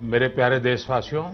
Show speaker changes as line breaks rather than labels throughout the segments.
मेरे प्यारे देशवासियों,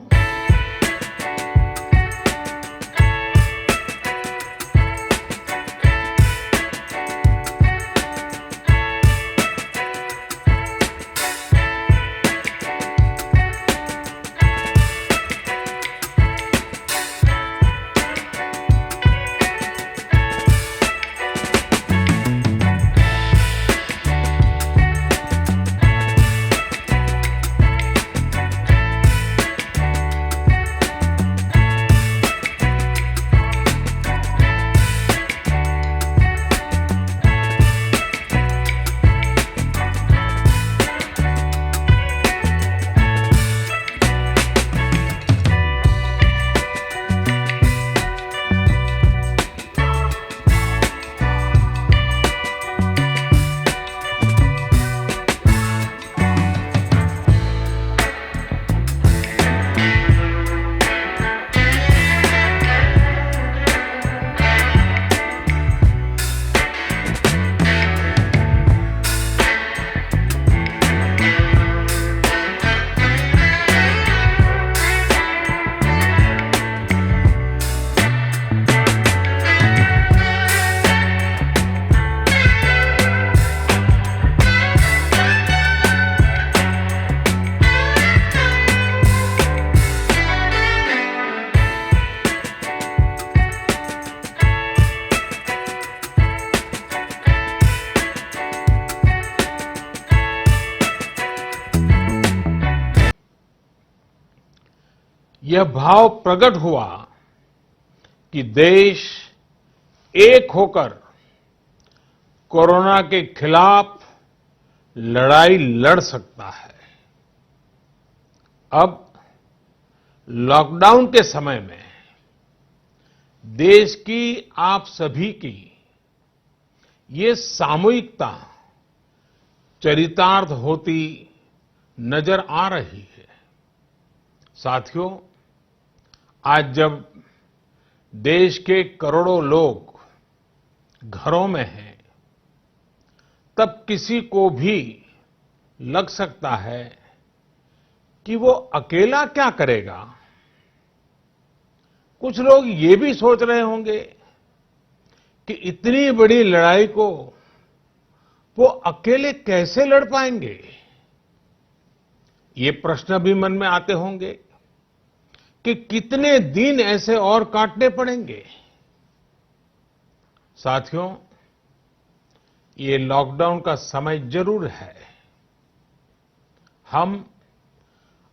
यह भाव प्रकट हुआ कि देश एक होकर कोरोना के खिलाफ लड़ाई लड़ सकता है। अब लॉकडाउन के समय में देश की आप सभी की ये सामूहिकता चरितार्थ होती नजर आ रही है। साथियों, आज जब देश के करोड़ों लोग घरों में हैं, तब किसी को भी लग सकता है कि वो अकेला क्या करेगा। कुछ लोग ये भी सोच रहे होंगे कि इतनी बड़ी लड़ाई को वो अकेले कैसे लड़ पाएंगे। ये प्रश्न भी मन में आते होंगे कि कितने दिन ऐसे और काटने पड़ेंगे। साथियों, ये लॉकडाउन का समय जरूर है। हम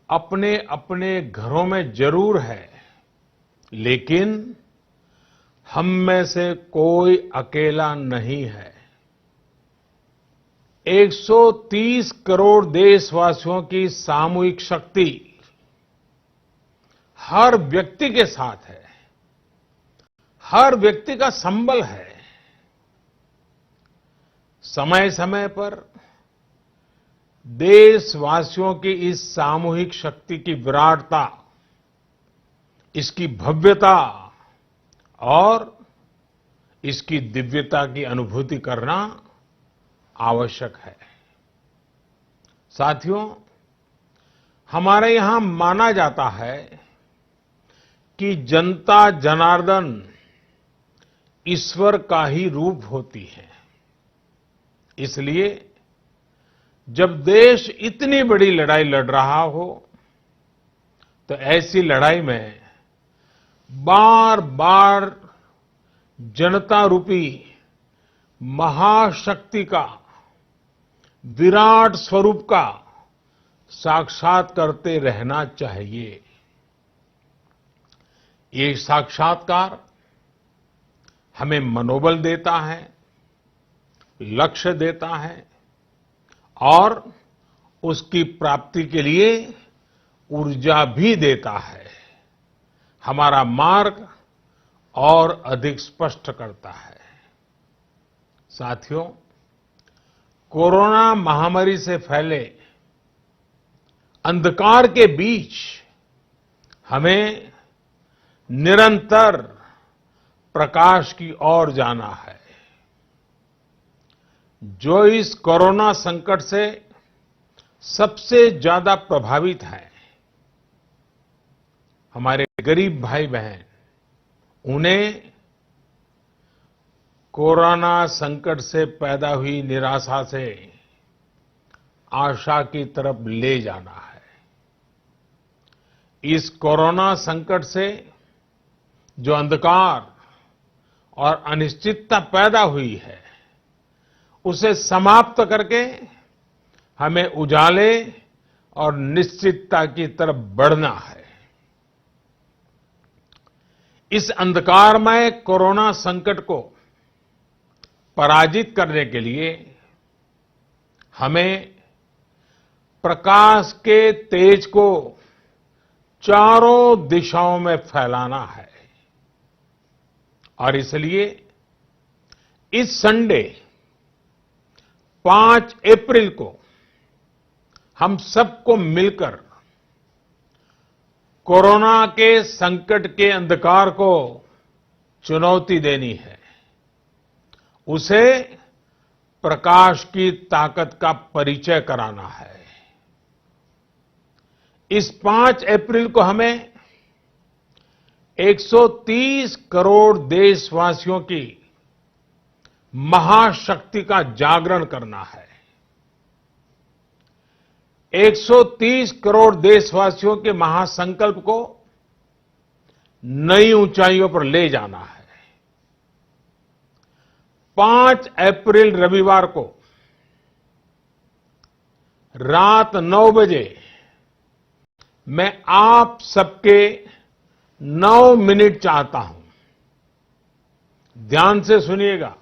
अपने अपने घरों में जरूर हैं, लेकिन हम में से कोई अकेला नहीं है। 130 करोड़ देशवासियों की सामूहिक शक्ति हर व्यक्ति के साथ है, हर व्यक्ति का संबल है। समय समय पर देशवासियों की इस सामूहिक शक्ति की विराटता, इसकी भव्यता और इसकी दिव्यता की अनुभूति करना आवश्यक है। साथियों, हमारे यहां माना जाता है कि जनता जनार्दन ईश्वर का ही रूप होती है। इसलिए जब देश इतनी बड़ी लड़ाई लड़ रहा हो, तो ऐसी लड़ाई में बार बार जनता रूपी महाशक्ति का, विराट स्वरूप का साक्षात करते रहना चाहिए। ये साक्षात्कार हमें मनोबल देता है, लक्ष्य देता है और उसकी प्राप्ति के लिए ऊर्जा भी देता है। हमारा मार्ग और अधिक स्पष्ट करता है। साथियों, कोरोना महामारी से फैले अंधकार के बीच हमें निरंतर प्रकाश की ओर जाना है। जो इस कोरोना संकट से सबसे ज्यादा प्रभावित हैं, हमारे गरीब भाई बहन, उन्हें कोरोना संकट से पैदा हुई निराशा से आशा की तरफ ले जाना है। इस कोरोना संकट से जो अंधकार और अनिश्चितता पैदा हुई है, उसे समाप्त करके हमें उजाले और निश्चितता की तरफ बढ़ना है। इस अंधकारमय कोरोना संकट को पराजित करने के लिए हमें प्रकाश के तेज को चारों दिशाओं में फैलाना है। और इसलिए इस संडे 5 अप्रैल को हम सबको मिलकर कोरोना के संकट के अंधकार को चुनौती देनी है, उसे प्रकाश की ताकत का परिचय कराना है। इस 5 अप्रैल को हमें 130 करोड़ देशवासियों की महाशक्ति का जागरण करना है। 130 करोड़ देशवासियों के महासंकल्प को नई ऊंचाइयों पर ले जाना है। 5 अप्रैल रविवार को रात 9 बजे मैं आप सबके 9 मिनट चाहता हूं। ध्यान से सुनिएगा।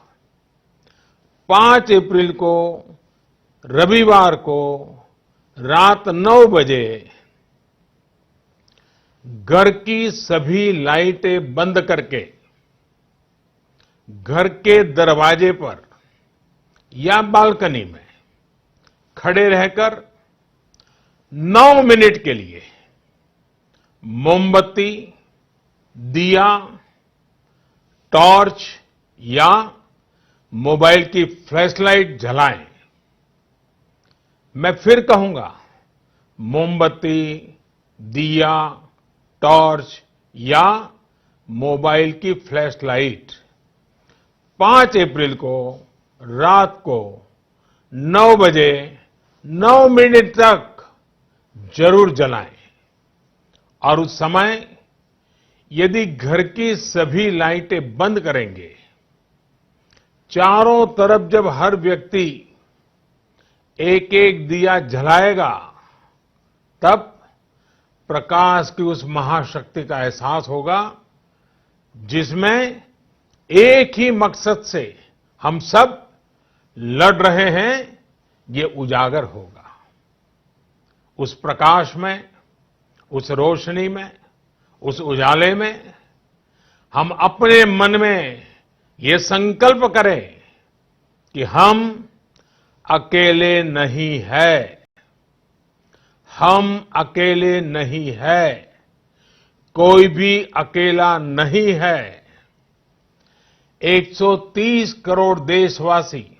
5 अप्रैल को रविवार को रात 9 बजे घर की सभी लाइटें बंद करके घर के दरवाजे पर या बालकनी में खड़े रहकर 9 मिनट के लिए मोमबत्ती, दिया, टॉर्च या मोबाइल की फ्लैशलाइट जलाएं। मैं फिर कहूंगा, मोमबत्ती, दिया, टॉर्च या मोबाइल की फ्लैशलाइट 5 अप्रैल को रात को 9 बजे 9 मिनट तक जरूर जलाएं। और उस समय यदि घर की सभी लाइटें बंद करेंगे, चारों तरफ जब हर व्यक्ति एक एक दिया जलाएगा, तब प्रकाश की उस महाशक्ति का एहसास होगा, जिसमें एक ही मकसद से हम सब लड़ रहे हैं, ये उजागर होगा। उस प्रकाश में, उस रोशनी में, उस उजाले में हम अपने मन में ये संकल्प करें कि हम अकेले नहीं हैं। हम अकेले नहीं हैं। कोई भी अकेला नहीं है। 130 करोड़ देशवासी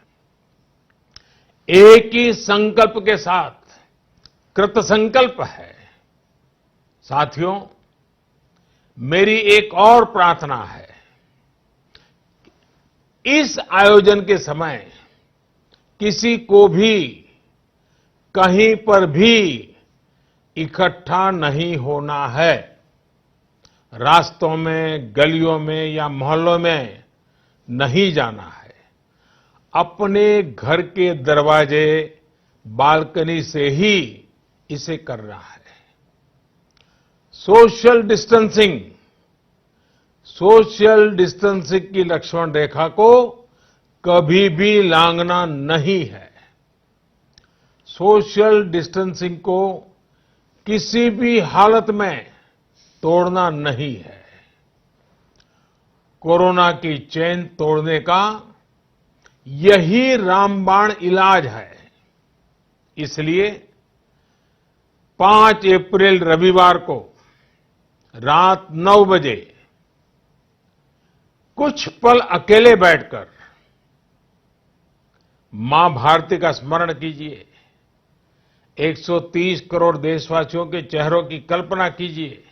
एक ही संकल्प के साथ कृत संकल्प है। साथियों, मेरी एक और प्रार्थना है। इस आयोजन के समय किसी को भी कहीं पर भी इकट्ठा नहीं होना है। रास्तों में, गलियों में या मोहल्लों में नहीं जाना है। अपने घर के दरवाजे, बालकनी से ही इसे करना है। सोशल डिस्टेंसिंग की लक्ष्मण रेखा को कभी भी लांघना नहीं है। सोशल डिस्टेंसिंग को किसी भी हालत में तोड़ना नहीं है। कोरोना की चेन तोड़ने का यही रामबाण इलाज है। इसलिए 5 अप्रैल रविवार को रात 9 बजे कुछ पल अकेले बैठकर मां भारती का स्मरण कीजिए। 130 करोड़ देशवासियों के चेहरों की कल्पना कीजिए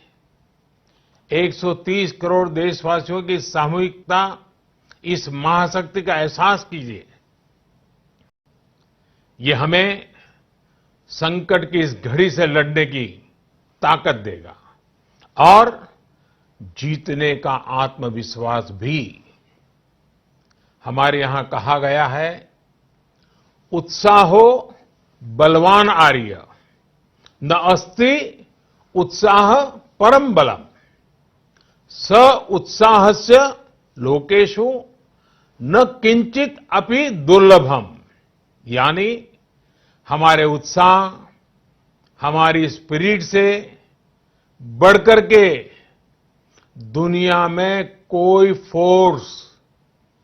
130 करोड़ देशवासियों की सामूहिकता, इस महाशक्ति का एहसास कीजिए। ये हमें संकट की इस घड़ी से लड़ने की ताकत देगा और जीतने का आत्मविश्वास भी। हमारे यहां कहा गया है, उत्साहो बलवान आर्य, न अस्ति उत्साह परम बलम, स उत्साहस्य लोकेषु न किंचित अपि दुर्लभम। यानी हमारे उत्साह, हमारी स्पिरिट से बढ़कर के दुनिया में कोई फोर्स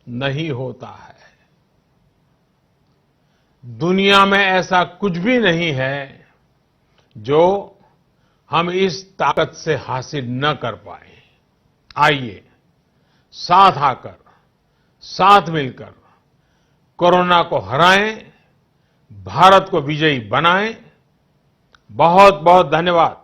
नहीं होता है। दुनिया में ऐसा कुछ भी नहीं है जो हम इस ताकत से हासिल न कर पाए। आइए साथ आकर, साथ मिलकर कोरोना को हराएं, भारत को विजयी बनाएं। बहुत बहुत धन्यवाद।